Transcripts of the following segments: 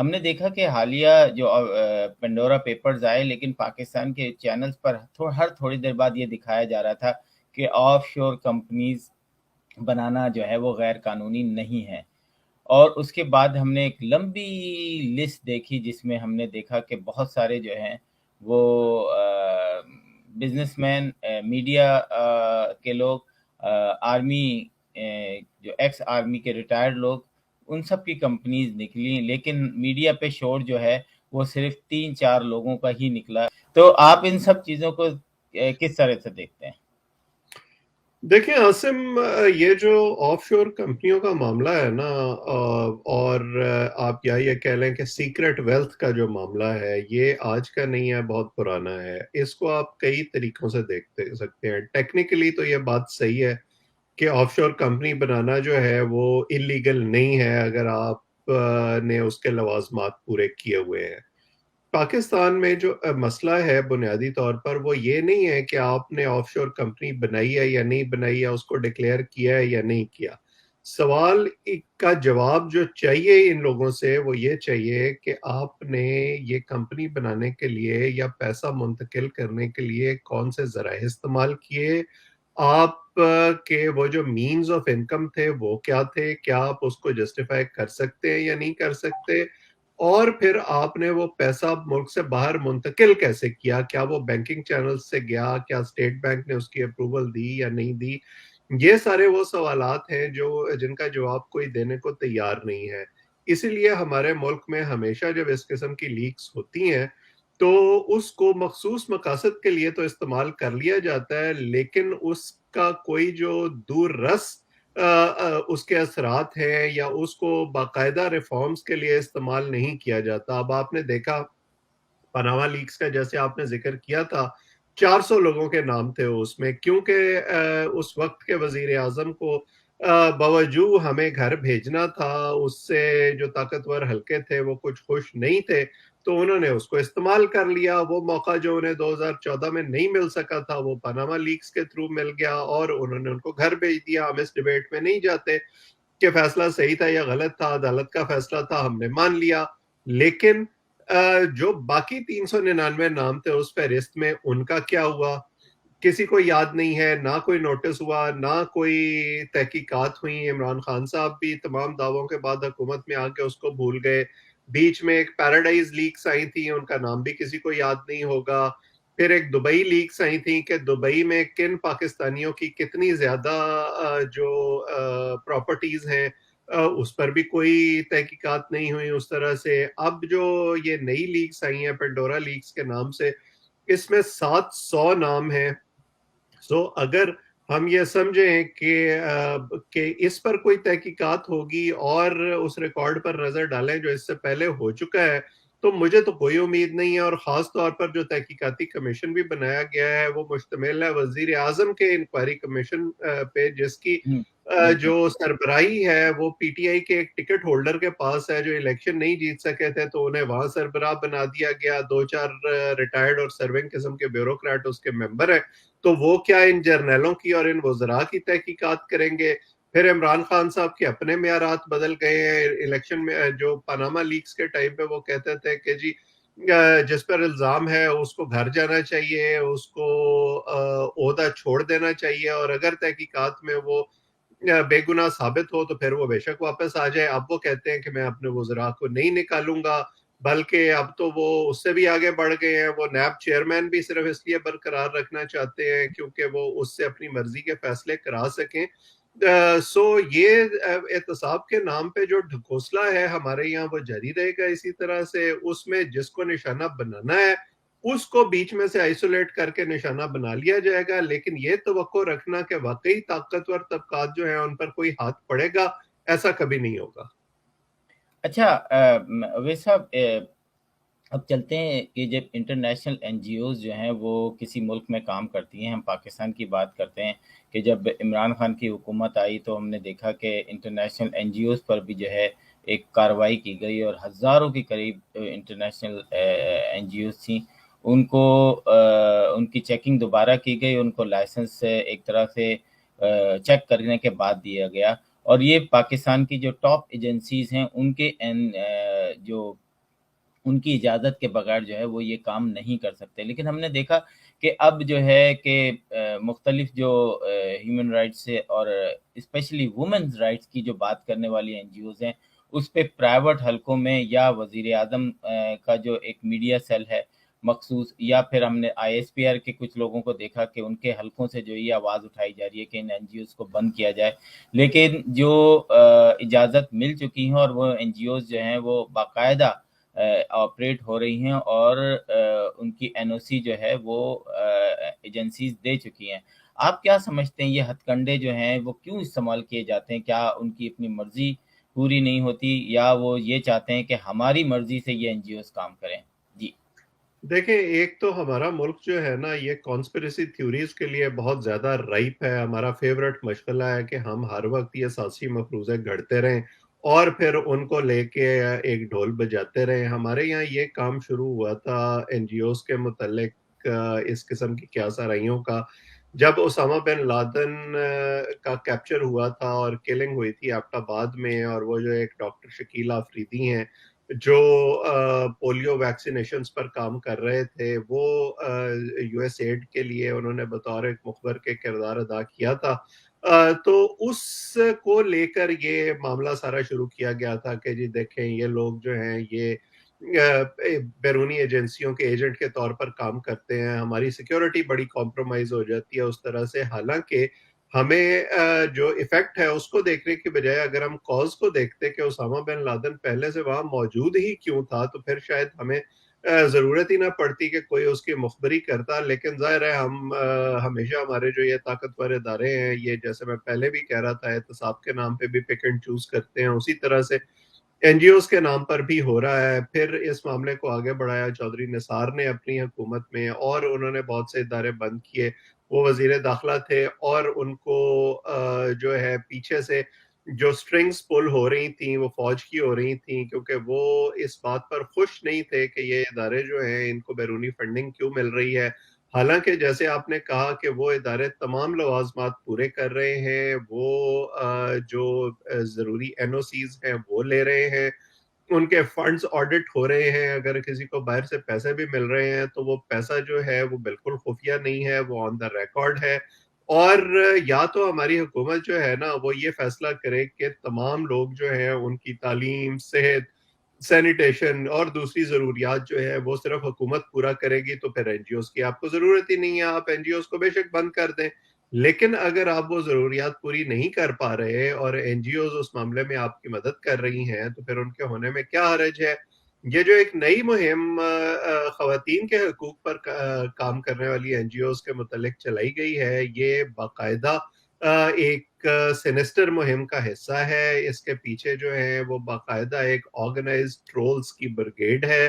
ہم نے دیکھا کہ حالیہ جو پنڈورا پیپرز آئے، لیکن پاکستان کے چینلز پر ہر تھوڑی دیر بعد یہ دکھایا جا رہا تھا کہ آف شور کمپنیز بنانا جو ہے وہ غیر قانونی نہیں ہے. اور اس کے بعد ہم نے ایک لمبی لسٹ دیکھی جس میں ہم نے دیکھا کہ بہت سارے جو ہیں وہ بزنس مین، میڈیا کے لوگ، آرمی، جو ایکس آرمی کے ریٹائرڈ لوگ، ان سب کی کمپنیز نکلی، لیکن میڈیا پہ شور جو ہے وہ صرف 3-4 لوگوں کا ہی نکلا. تو آپ ان سب چیزوں کو کس طرح سے دیکھتے ہیں؟ دیکھیں عاصم، یہ جو آف شور کمپنیوں کا معاملہ ہے نا، اور آپ یہ کہہ لیں کہ سیکرٹ ویلتھ کا جو معاملہ ہے، یہ آج کا نہیں ہے، بہت پرانا ہے. اس کو آپ کئی طریقوں سے دیکھ سکتے ہیں. ٹیکنیکلی تو یہ بات صحیح ہے کہ آف شور کمپنی بنانا جو ہے وہ اللیگل نہیں ہے اگر آپ نے اس کے لوازمات پورے کیے ہوئے ہیں. پاکستان میں جو مسئلہ ہے بنیادی طور پر وہ یہ نہیں ہے کہ آپ نے آف شور کمپنی بنائی ہے یا نہیں بنائی ہے، اس کو ڈکلیئر کیا ہے یا نہیں کیا. سوال کا جواب جو چاہیے ان لوگوں سے وہ یہ چاہیے کہ آپ نے یہ کمپنی بنانے کے لیے یا پیسہ منتقل کرنے کے لیے کون سے ذرائع استعمال کیے، آپ کے وہ جو مینز آف انکم تھے وہ کیا تھے، کیا آپ اس کو جسٹیفائی کر سکتے ہیں یا نہیں کر سکتے، اور پھر آپ نے وہ پیسہ ملک سے باہر منتقل کیسے کیا، کیا وہ بینکنگ چینل سے گیا، کیا اسٹیٹ بینک نے اس کی اپروول دی یا نہیں دی. یہ سارے وہ سوالات ہیں جن کا جواب کوئی دینے کو تیار نہیں ہے. اسی لیے ہمارے ملک میں ہمیشہ جب اس قسم کی لیکس ہوتی ہیں تو اس کو مخصوص مقاصد کے لیے تو استعمال کر لیا جاتا ہے، لیکن اس کا کوئی جو دور رس اس کے اثرات ہیں یا اس کو باقاعدہ ریفارمز کے لیے استعمال نہیں کیا جاتا. اب آپ نے دیکھا پاناما لیکس کا جیسے آپ نے ذکر کیا تھا، 400 لوگوں کے نام تھے اس میں، کیونکہ اس وقت کے وزیر اعظم کو باوجود ہمیں گھر بھیجنا تھا، اس سے جو طاقتور حلقے تھے وہ کچھ خوش نہیں تھے، تو انہوں نے اس کو استعمال کر لیا. وہ موقع جو انہیں 2014 میں نہیں مل سکا تھا وہ پاناما لیکس کے تھرو مل گیا اور انہوں نے ان کو گھر بھیج دیا. ہم اس ڈیبیٹ میں نہیں جاتے کہ فیصلہ صحیح تھا یا غلط تھا، عدالت کا فیصلہ تھا، ہم نے مان لیا. لیکن جو باقی 399 نام تھے اس فہرست میں، ان کا کیا ہوا کسی کو یاد نہیں ہے، نہ کوئی نوٹس ہوا، نہ کوئی تحقیقات ہوئی. عمران خان صاحب بھی تمام دعووں کے بعد حکومت میں آ کے اس کو بھول گئے. بیچ میں ایک پیراڈائز لیکس آئی تھی، ان کا نام بھی کسی کو یاد نہیں ہوگا. پھر ایک دبئی لیکس آئی تھی کہ دبئی میں کن پاکستانیوں کی کتنی زیادہ جو پراپرٹیز ہیں اس پر بھی کوئی تحقیقات نہیں ہوئی اس طرح سے. اب جو یہ نئی لیگز آئی ہیں پنڈورا لیگز کے نام سے، اس میں 700 نام ہیں. سو اگر ہم یہ سمجھیں کہ اس پر کوئی تحقیقات ہوگی اور اس ریکارڈ پر نظر ڈالیں جو اس سے پہلے ہو چکا ہے، تو مجھے تو کوئی امید نہیں ہے. اور خاص طور پر جو تحقیقاتی کمیشن بھی بنایا گیا ہے وہ مشتمل ہے وزیر اعظم کے انکوائری کمیشن پہ، جس کی بالکل. جو سربراہی ہے وہ پی ٹی آئی کے ایک ٹکٹ ہولڈر کے پاس ہے جو الیکشن نہیں جیت سکے تھے، تو انہیں وہاں سربراہ بنا دیا گیا. 2-4 ریٹائرڈ اور سرونگ قسم کے بیوروکریٹ اس کے ممبر ہیں. تو وہ کیا ان جرنیلوں کی اور ان وزراء کی تحقیقات کریں گے؟ پھر عمران خان صاحب کے اپنے معیارات بدل گئے ہیں. الیکشن میں جو پاناما لیکس کے ٹائم پہ وہ کہتے تھے کہ جی جس پر الزام ہے اس کو گھر جانا چاہیے، اس کو عہدہ چھوڑ دینا چاہیے، اور اگر تحقیقات میں وہ بے گناہ ثابت ہو تو پھر وہ بے شک واپس آ جائے. اب وہ کہتے ہیں کہ میں اپنے وزراء کو نہیں نکالوں گا، بلکہ اب تو وہ اس سے بھی آگے بڑھ گئے ہیں. وہ نیب چیئرمین بھی صرف اس لیے برقرار رکھنا چاہتے ہیں کیونکہ وہ اس سے اپنی مرضی کے فیصلے کرا سکیں. سو یہ احتساب کے نام پہ جو ڈھکوسلا ہے ہمارے یہاں وہ جاری رہے گا اسی طرح سے. اس میں جس کو نشانہ بنانا ہے اس کو بیچ میں سے آئسولیٹ کر کے نشانہ بنا لیا جائے گا، لیکن یہ توقع رکھنا کہ واقعی طاقتور طبقات جو ہیں ان پر کوئی ہاتھ پڑے گا، ایسا کبھی نہیں ہوگا. اچھا، اویس صاحب، اب چلتے ہیں کہ جب انٹرنیشنل این جی اوز جو ہیں وہ کسی ملک میں کام کرتی ہیں، ہم پاکستان کی بات کرتے ہیں کہ جب عمران خان کی حکومت آئی تو ہم نے دیکھا کہ انٹرنیشنل این جی اوز پر بھی جو ہے ایک کارروائی کی گئی اور ہزاروں کے قریب انٹرنیشنل این جی اوز تھیں. ان کو ان کی چیکنگ دوبارہ کی گئی، ان کو لائسنس ایک طرح سے چیک کرنے کے بعد دیا گیا. اور یہ پاکستان کی جو ٹاپ ایجنسیز ہیں ان کے جو ان کی اجازت کے بغیر جو ہے وہ یہ کام نہیں کر سکتے. لیکن ہم نے دیکھا کہ اب جو ہے کہ مختلف جو ہیومن رائٹس سے اور اسپیشلی وومنز رائٹس کی جو بات کرنے والی این جی اوز ہیں، اس پہ پرائیویٹ حلقوں میں یا وزیر اعظم کا جو ایک میڈیا سیل ہے مخصوص، یا پھر ہم نے آئی ایس پی آر کے کچھ لوگوں کو دیکھا کہ ان کے حلقوں سے جو یہ آواز اٹھائی جا رہی ہے کہ ان این جی اوز کو بند کیا جائے. لیکن جو اجازت مل چکی ہیں اور وہ این جی اوز جو ہیں وہ باقاعدہ آپریٹ ہو رہی ہیں اور ان کی این او سی جو ہے وہ ایجنسیز دے چکی ہیں. آپ کیا سمجھتے ہیں یہ ہتھ کنڈے جو ہیں وہ کیوں استعمال کیے جاتے ہیں؟ کیا ان کی اپنی مرضی پوری نہیں ہوتی، یا وہ یہ چاہتے ہیں کہ ہماری مرضی سے یہ این جی اوز کام کریں؟ جی دیکھیں، ایک تو ہمارا ملک جو ہے نا یہ کانسپریسی تھیوریز کے لیے بہت زیادہ رائپ ہے. ہمارا فیوریٹ مشغلہ ہے کہ ہم ہر وقت یہ سیاسی مفروضے گھڑتے رہیں اور پھر ان کو لے کے ایک ڈھول بجاتے رہیں. ہمارے یہاں یہ کام شروع ہوا تھا این جی اوز کے متعلق اس قسم کی کیاسرائیوں کا جب اسامہ بن لادن کا کیپچر ہوا تھا اور کلنگ ہوئی تھی ایبٹ آباد میں. اور وہ جو ایک ڈاکٹر شکیل آفریدی ہیں جو پولیو ویکسینیشنز پر کام کر رہے تھے، وہ یو ایس ایڈ کے لیے انہوں نے بطور ایک مخبر کے کردار ادا کیا تھا. تو اس کو لے کر یہ معاملہ سارا شروع کیا گیا تھا کہ جی دیکھیں یہ لوگ جو ہیں یہ بیرونی ایجنسیوں کے ایجنٹ کے طور پر کام کرتے ہیں، ہماری سیکیورٹی بڑی کمپرومائز ہو جاتی ہے اس طرح سے. حالانکہ ہمیں جو ایفیکٹ ہے اس کو دیکھنے کی بجائے اگر ہم کاز کو دیکھتے کہ اسامہ بن لادن پہلے سے وہاں موجود ہی کیوں تھا، تو پھر شاید ہمیں ضرورت ہی نہ پڑتی کہ کوئی اس کی مخبری کرتا. لیکن ظاہر ہے ہم ہمیشہ ہمارے جو یہ طاقتور ادارے ہیں یہ، جیسے میں پہلے بھی کہہ رہا تھا، احتساب کے نام پہ بھی پک اینڈ چوز کرتے ہیں، اسی طرح سے این جی اوز کے نام پر بھی ہو رہا ہے. پھر اس معاملے کو آگے بڑھایا چودھری نثار نے اپنی حکومت میں، اور انہوں نے بہت سے ادارے بند کیے. وہ وزیر داخلہ تھے اور ان کو جو ہے پیچھے سے جو سٹرنگز پل ہو رہی تھیں وہ فوج کی ہو رہی تھیں، کیونکہ وہ اس بات پر خوش نہیں تھے کہ یہ ادارے جو ہیں ان کو بیرونی فنڈنگ کیوں مل رہی ہے. حالانکہ جیسے آپ نے کہا کہ وہ ادارے تمام لوازمات پورے کر رہے ہیں، وہ جو ضروری این او سیز ہیں وہ لے رہے ہیں، ان کے فنڈز آڈٹ ہو رہے ہیں. اگر کسی کو باہر سے پیسے بھی مل رہے ہیں تو وہ پیسہ جو ہے وہ بالکل خفیہ نہیں ہے، وہ آن دا ریکارڈ ہے. اور یا تو ہماری حکومت جو ہے نا وہ یہ فیصلہ کرے کہ تمام لوگ جو ہیں ان کی تعلیم، صحت، سینیٹیشن اور دوسری ضروریات جو ہے وہ صرف حکومت پورا کرے گی، تو پھر این جی اوز کی آپ کو ضرورت ہی نہیں ہے. آپ این جی اوز کو بے شک بند کر دیں، لیکن اگر آپ وہ ضروریات پوری نہیں کر پا رہے اور این جی اوز اس معاملے میں آپ کی مدد کر رہی ہیں، تو پھر ان کے ہونے میں کیا حرج ہے. یہ جو ایک نئی مہم خواتین کے حقوق پر کام کرنے والی این جی اوز کے متعلق چلائی گئی ہے، یہ باقاعدہ ایک سینسٹر مہم کا حصہ ہے. اس کے پیچھے جو ہے وہ باقاعدہ ایک آرگنائزڈ ٹرولز کی برگیڈ ہے،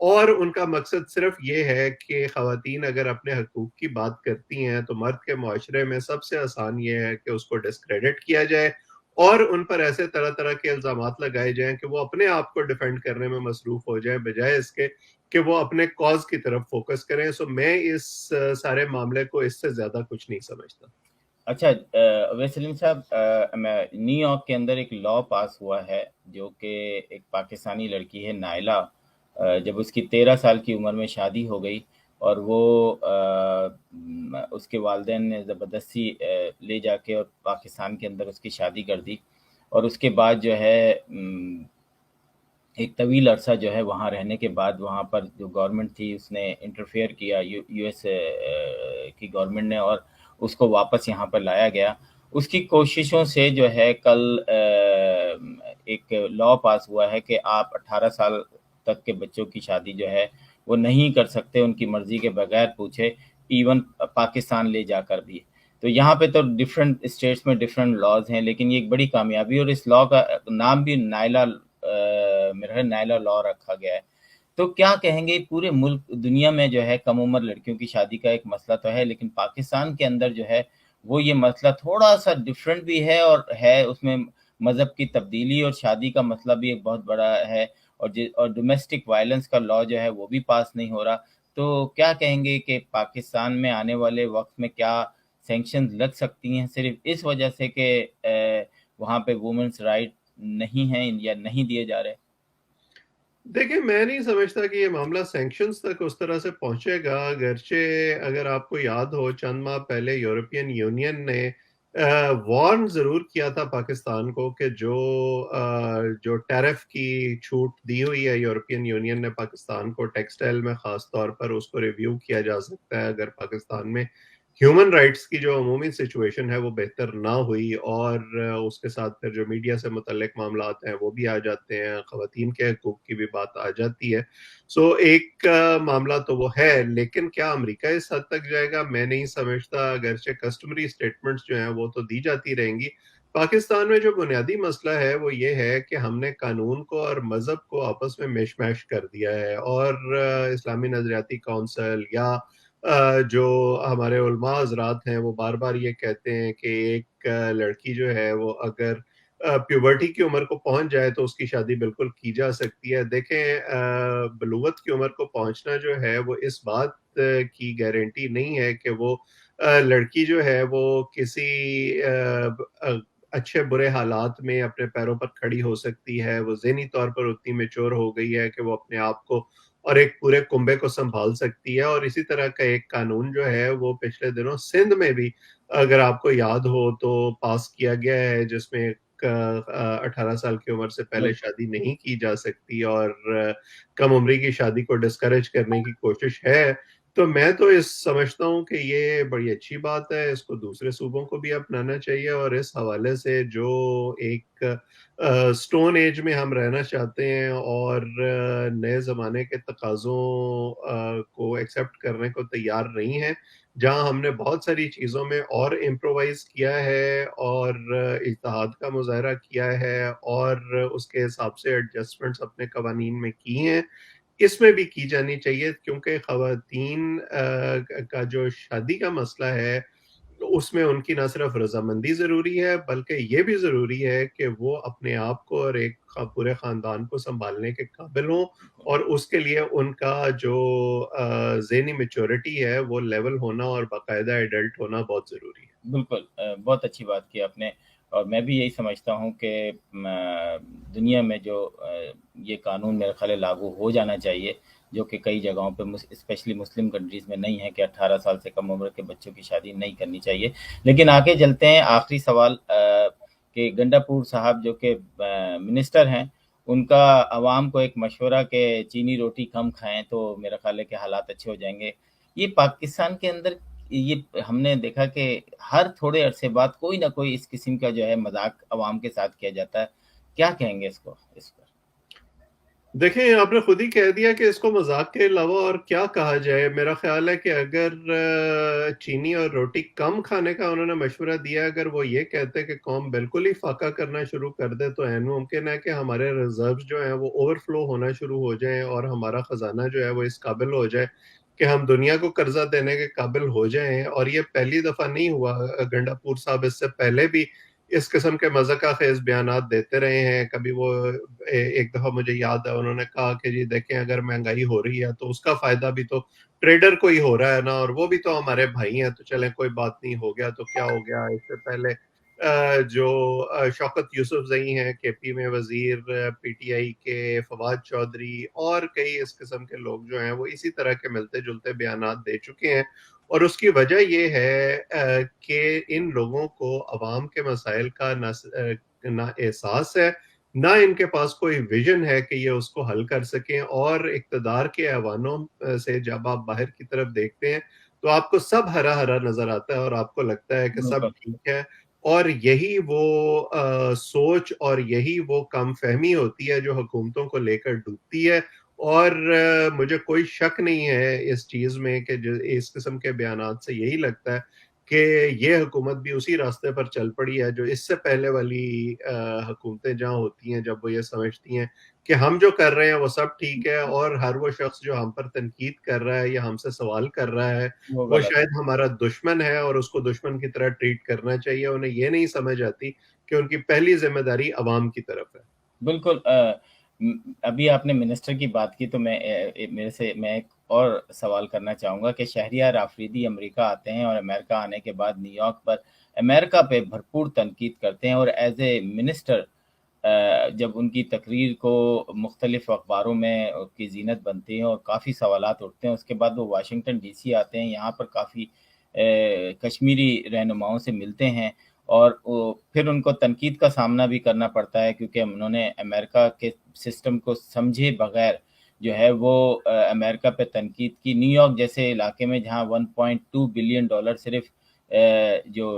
اور ان کا مقصد صرف یہ ہے کہ خواتین اگر اپنے حقوق کی بات کرتی ہیں تو مرد کے معاشرے میں سب سے آسان یہ ہے کہ اس کو ڈسکریڈٹ کیا جائے اور ان پر ایسے طرح طرح کے الزامات لگائے جائیں کہ وہ اپنے آپ کو ڈیفینڈ کرنے میں مصروف ہو جائیں، بجائے اس کے کہ وہ اپنے کاز کی طرف فوکس کریں. سو میں اس سارے معاملے کو اس سے زیادہ کچھ نہیں سمجھتا. اچھا، اویس سلیم صاحب، نیو یارک کے اندر ایک لا پاس ہوا ہے جو کہ ایک پاکستانی لڑکی ہے نائلہ، جب اس کی 13 سال کی عمر میں شادی ہو گئی اور وہ اس کے والدین نے زبردستی لے جا کے اور پاکستان کے اندر اس کی شادی کر دی، اور اس کے بعد جو ہے ایک طویل عرصہ جو ہے وہاں رہنے کے بعد وہاں پر جو گورنمنٹ تھی اس نے انٹرفیئر کیا، یو ایس کی گورنمنٹ نے، اور اس کو واپس یہاں پر لایا گیا. اس کی کوششوں سے جو ہے کل ایک لا پاس ہوا ہے کہ آپ 18 سال تک کے بچوں کی شادی جو ہے وہ نہیں کر سکتے ان کی مرضی کے بغیر پوچھے، ایون پاکستان لے جا کر بھی. تو یہاں پہ تو ڈفرینٹ اسٹیٹس میں ڈفرینٹ لاز ہیں، لیکن یہ ایک بڑی کامیابی، اور اس لا کا نام بھی میرا نائلہ لا رکھا گیا ہے. تو کیا کہیں گے، پورے ملک دنیا میں جو ہے کم عمر لڑکیوں کی شادی کا ایک مسئلہ تو ہے، لیکن پاکستان کے اندر جو ہے وہ یہ مسئلہ تھوڑا سا ڈفرینٹ بھی ہے، اور ہے اس میں مذہب کی تبدیلی اور شادی کا مسئلہ بھی ایک بہت بڑا ہے، اور ڈومیسٹک وائلنس کا لا جو ہے وہ بھی پاس نہیں ہو رہا. تو کیا کہیں گے کہ پاکستان میں آنے والے وقت میں کیا سینکشنز لگ سکتی ہیں صرف اس وجہ سے کہ وہاں پہ وومنس رائٹ نہیں ہیں یا نہیں دیے جا رہے؟ دیکھیں میں نہیں سمجھتا کہ یہ معاملہ سینکشنز تک اس طرح سے پہنچے گا، اگرچہ اگر آپ کو یاد ہو چند ماہ پہلے یورپین یونین نے وارن ضرور کیا تھا پاکستان کو کہ جو ٹیرف کی چھوٹ دی ہوئی ہے یورپین یونین نے پاکستان کو ٹیکسٹائل میں خاص طور پر، اس کو ریویو کیا جا سکتا ہے اگر پاکستان میں ہیومن رائٹس کی جو عمومی سچویشن ہے وہ بہتر نہ ہوئی، اور اس کے ساتھ پھر جو میڈیا سے متعلق معاملات ہیں وہ بھی آ جاتے ہیں، خواتین کے حقوق کی بھی بات آ جاتی ہے۔ سو ایک معاملہ تو وہ ہے، لیکن کیا امریکہ اس حد تک جائے گا میں نہیں سمجھتا، اگرچہ کسٹمری سٹیٹمنٹس جو ہیں وہ تو دی جاتی رہیں گی۔ پاکستان میں جو بنیادی مسئلہ ہے وہ یہ ہے کہ ہم نے قانون کو اور مذہب کو آپس میں میش میش کر دیا ہے، اور اسلامی نظریاتی کونسل یا جو ہمارے علماء حضرات ہیں وہ بار بار یہ کہتے ہیں کہ ایک لڑکی جو ہے وہ اگر پیوبرٹی کی عمر کو پہنچ جائے تو اس کی شادی بالکل کی جا سکتی ہے۔ دیکھیں بلوغت کی عمر کو پہنچنا جو ہے وہ اس بات کی گارنٹی نہیں ہے کہ وہ لڑکی جو ہے وہ کسی اچھے برے حالات میں اپنے پیروں پر کھڑی ہو سکتی ہے، وہ ذہنی طور پر اتنی میچور ہو گئی ہے کہ وہ اپنے آپ کو اور ایک پورے کنبے کو سنبھال سکتی ہے۔ اور اسی طرح کا ایک قانون جو ہے وہ پچھلے دنوں سندھ میں بھی اگر آپ کو یاد ہو تو پاس کیا گیا ہے، جس میں 18 سال کی عمر سے پہلے بالکل شادی نہیں کی جا سکتی، اور کم عمری کی شادی کو ڈسکریج کرنے کی کوشش ہے۔ تو میں تو اس سمجھتا ہوں کہ یہ بڑی اچھی بات ہے، اس کو دوسرے صوبوں کو بھی اپنانا چاہیے، اور اس حوالے سے جو ایک سٹون ایج میں ہم رہنا چاہتے ہیں اور نئے زمانے کے تقاضوں کو ایکسیپٹ کرنے کو تیار نہیں ہیں، جہاں ہم نے بہت ساری چیزوں میں اور امپرووائز کیا ہے اور اجتہاد کا مظاہرہ کیا ہے اور اس کے حساب سے ایڈجسٹمنٹس اپنے قوانین میں کی ہیں، اس میں بھی کی جانی چاہیے، کیونکہ خواتین کا جو شادی کا مسئلہ ہے اس میں ان کی نہ صرف رضامندی ضروری ہے بلکہ یہ بھی ضروری ہے کہ وہ اپنے آپ کو اور ایک پورے خاندان کو سنبھالنے کے قابل ہوں، اور اس کے لیے ان کا جو ذہنی میچورٹی ہے وہ لیول ہونا اور باقاعدہ ایڈلٹ ہونا بہت ضروری ہے۔ بالکل بہت اچھی بات کی آپ نے، اور میں بھی یہی سمجھتا ہوں کہ دنیا میں جو یہ قانون میرے خیال ہے لاگو ہو جانا چاہیے، جو کہ کئی جگہوں پہ اسپیشلی مسلم کنٹریز میں نہیں ہے کہ 18 سال سے کم عمر کے بچوں کی شادی نہیں کرنی چاہیے۔ لیکن آگے چلتے ہیں، آخری سوال کہ گنڈا پور صاحب جو کہ منسٹر ہیں، ان کا عوام کو ایک مشورہ کہ چینی روٹی کم کھائیں تو میرا خیال ہے کہ حالات اچھے ہو جائیں گے۔ یہ پاکستان کے اندر یہ ہم نے دیکھا کہ ہر تھوڑے عرصے بعد کوئی نہ کوئی اس قسم کا جو ہے مذاق عوام کے ساتھ کیا جاتا ہے، کیا کہیں گے اس پر؟ دیکھیں آپ نے خود ہی کہہ دیا کہ اس کو مذاق کے علاوہ اور کیا کہا جائے۔ میرا خیال ہے کہ اگر چینی اور روٹی کم کھانے کا انہوں نے مشورہ دیا، اگر وہ یہ کہتے کہ قوم بالکل ہی فاقہ کرنا شروع کر دے تو عین ممکن ہے کہ ہمارے ریزروز جو ہیں وہ اوور فلو ہونا شروع ہو جائیں اور ہمارا خزانہ جو ہے وہ اس قابل ہو جائے کہ ہم دنیا کو قرضہ دینے کے قابل ہو جائیں۔ اور یہ پہلی دفعہ نہیں ہوا، گنڈا پور صاحب اس سے پہلے بھی اس قسم کے مذاقہ خیز بیانات دیتے رہے ہیں۔ کبھی وہ ایک دفعہ مجھے یاد ہے انہوں نے کہا کہ جی دیکھیں اگر مہنگائی ہو رہی ہے تو اس کا فائدہ بھی تو ٹریڈر کو ہی ہو رہا ہے نا، اور وہ بھی تو ہمارے بھائی ہیں، تو چلیں کوئی بات نہیں، ہو گیا تو کیا ہو گیا۔ اس سے پہلے جو شوکت یوسف زئی ہیں کے پی میں وزیر، پی ٹی آئی کے فواد چودھری اور کئی اس قسم کے لوگ جو ہیں وہ اسی طرح کے ملتے جلتے بیانات دے چکے ہیں، اور اس کی وجہ یہ ہے کہ ان لوگوں کو عوام کے مسائل کا نہ احساس ہے، نہ ان کے پاس کوئی ویژن ہے کہ یہ اس کو حل کر سکیں۔ اور اقتدار کے ایوانوں سے جب آپ باہر کی طرف دیکھتے ہیں تو آپ کو سب ہرا ہرا نظر آتا ہے اور آپ کو لگتا ہے کہ سب بالکل ٹھیک ہے، اور یہی وہ سوچ اور یہی وہ کم فہمی ہوتی ہے جو حکومتوں کو لے کر ڈوبتی ہے۔ اور مجھے کوئی شک نہیں ہے اس چیز میں کہ جو اس قسم کے بیانات سے یہی لگتا ہے کہ یہ حکومت بھی اسی راستے پر چل پڑی ہے جو اس سے پہلے والی حکومتیں جہاں ہوتی ہیں، جب وہ یہ سمجھتی ہیں کہ ہم جو کر رہے ہیں وہ سب ٹھیک ہے، اور ہر وہ شخص جو ہم پر تنقید کر رہا ہے یا ہم سے سوال کر رہا ہے وہ وہ غلط ہے۔ شاید ہمارا دشمن ہے اور اس کو دشمن کی طرح ٹریٹ کرنا چاہیے۔ انہیں یہ نہیں سمجھ آتی کہ ان کی پہلی ذمہ داری عوام کی طرف ہے۔ بالکل ابھی آپ نے منسٹر کی بات کی تو میں ایک اور سوال کرنا چاہوں گا کہ شہریار آفریدی امریکہ آتے ہیں اور امریکہ آنے کے بعد نیو یارک پر امریکہ پہ بھرپور تنقید کرتے ہیں، اور ایز اے منسٹر جب ان کی تقریر کو مختلف اخباروں میں اس کی زینت بنتی ہے اور کافی سوالات اٹھتے ہیں، اس کے بعد وہ واشنگٹن ڈی سی آتے ہیں، یہاں پر کافی کشمیری رہنماؤں سے ملتے ہیں، اور پھر ان کو تنقید کا سامنا بھی کرنا پڑتا ہے، کیونکہ انہوں نے امریکہ کے سسٹم کو سمجھے بغیر جو ہے وہ امریکہ پہ تنقید کی۔ نیو یارک جیسے علاقے میں جہاں 1.2 بلین ڈالر صرف جو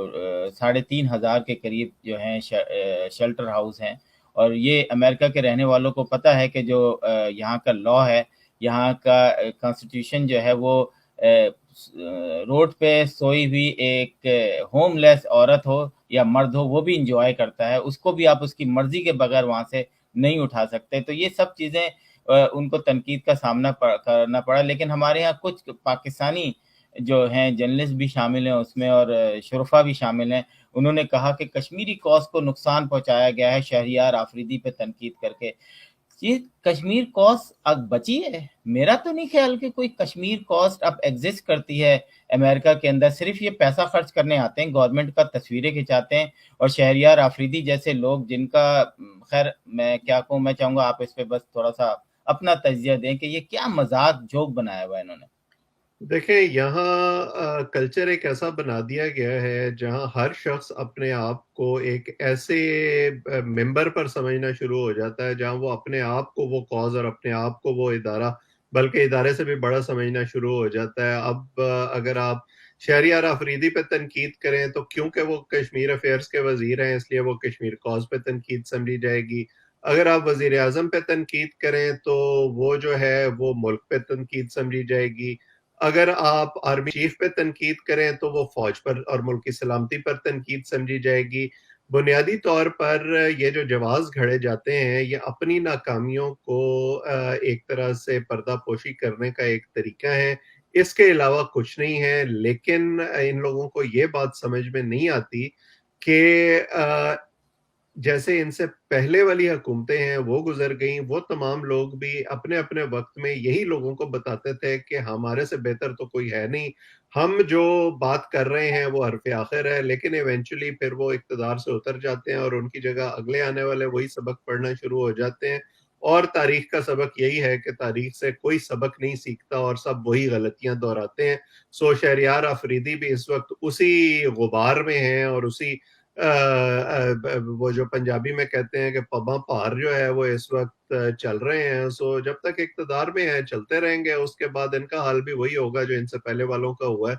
3,500 کے قریب جو ہیں شیلٹر ہاؤس ہیں، اور یہ امریکہ کے رہنے والوں کو پتہ ہے کہ جو یہاں کا لا ہے، یہاں کا کانسٹیٹیوشن جو ہے وہ روڈ پہ سوئی ہوئی ایک ہوم لیس عورت ہو یا مرد ہو وہ بھی انجوائے کرتا ہے، اس کو بھی آپ اس کی مرضی کے بغیر وہاں سے نہیں اٹھا سکتے۔ تو یہ سب چیزیں ان کو تنقید کا سامنا کرنا پڑا، لیکن ہمارے ہاں کچھ پاکستانی جو ہیں جرنلسٹ بھی شامل ہیں اس میں، اور شرفا بھی شامل ہیں، انہوں نے کہا کہ کشمیری کوز کو نقصان پہنچایا گیا ہے شہریار آفریدی پہ تنقید کر کے۔ یہ کشمیر کوسٹ اب بچی ہے؟ میرا تو نہیں خیال کہ کوئی کشمیر کوسٹ اب ایگزسٹ کرتی ہے امریکہ کے اندر، صرف یہ پیسہ خرچ کرنے آتے ہیں، گورنمنٹ کا تصویریں کھنچاتے ہیں، اور شہریار آفریدی جیسے لوگ جن کا خیر میں کیا کہوں، میں چاہوں گا آپ اس پہ بس تھوڑا سا اپنا تجزیہ دیں کہ یہ کیا مذاق جوک بنایا ہوا ہے انہوں نے۔ دیکھیں یہاں کلچر ایک ایسا بنا دیا گیا ہے جہاں ہر شخص اپنے آپ کو ایک ایسے ممبر پر سمجھنا شروع ہو جاتا ہے جہاں وہ اپنے آپ کو وہ کاز اور اپنے آپ کو وہ ادارہ، بلکہ ادارے سے بھی بڑا سمجھنا شروع ہو جاتا ہے۔ اب اگر آپ شہریار آفریدی پہ تنقید کریں تو کیونکہ وہ کشمیر افیئرس کے وزیر ہیں اس لیے وہ کشمیر کاز پہ تنقید سمجھی جائے گی۔ اگر آپ وزیر اعظم پہ تنقید کریں تو وہ جو ہے وہ ملک پہ تنقید سمجھی جائے گی۔ اگر آپ آرمی چیف پہ تنقید کریں تو وہ فوج پر اور ملک کی سلامتی پر تنقید سمجھی جائے گی۔ بنیادی طور پر یہ جو جواز گھڑے جاتے ہیں یہ اپنی ناکامیوں کو ایک طرح سے پردہ پوشی کرنے کا ایک طریقہ ہے، اس کے علاوہ کچھ نہیں ہے۔ لیکن ان لوگوں کو یہ بات سمجھ میں نہیں آتی کہ جیسے ان سے پہلے والی حکومتیں ہیں وہ گزر گئیں، وہ تمام لوگ بھی اپنے اپنے وقت میں یہی لوگوں کو بتاتے تھے کہ ہمارے سے بہتر تو کوئی ہے نہیں، ہم جو بات کر رہے ہیں وہ حرف آخر ہے، لیکن ایونچولی پھر وہ اقتدار سے اتر جاتے ہیں اور ان کی جگہ اگلے آنے والے وہی سبق پڑھنا شروع ہو جاتے ہیں۔ اور تاریخ کا سبق یہی ہے کہ تاریخ سے کوئی سبق نہیں سیکھتا اور سب وہی غلطیاں دہراتے ہیں۔ سو شہریار آفریدی بھی اس وقت اسی غبار میں ہیں اور اسی وہ جو پنجابی میں کہتے ہیں کہ پباں پار جو ہے وہ اس وقت چل رہے ہیں۔ سو جب تک اقتدار میں ہیں چلتے رہیں گے، اس کے بعد ان کا حال بھی وہی ہوگا جو ان سے پہلے والوں کا ہوا ہے۔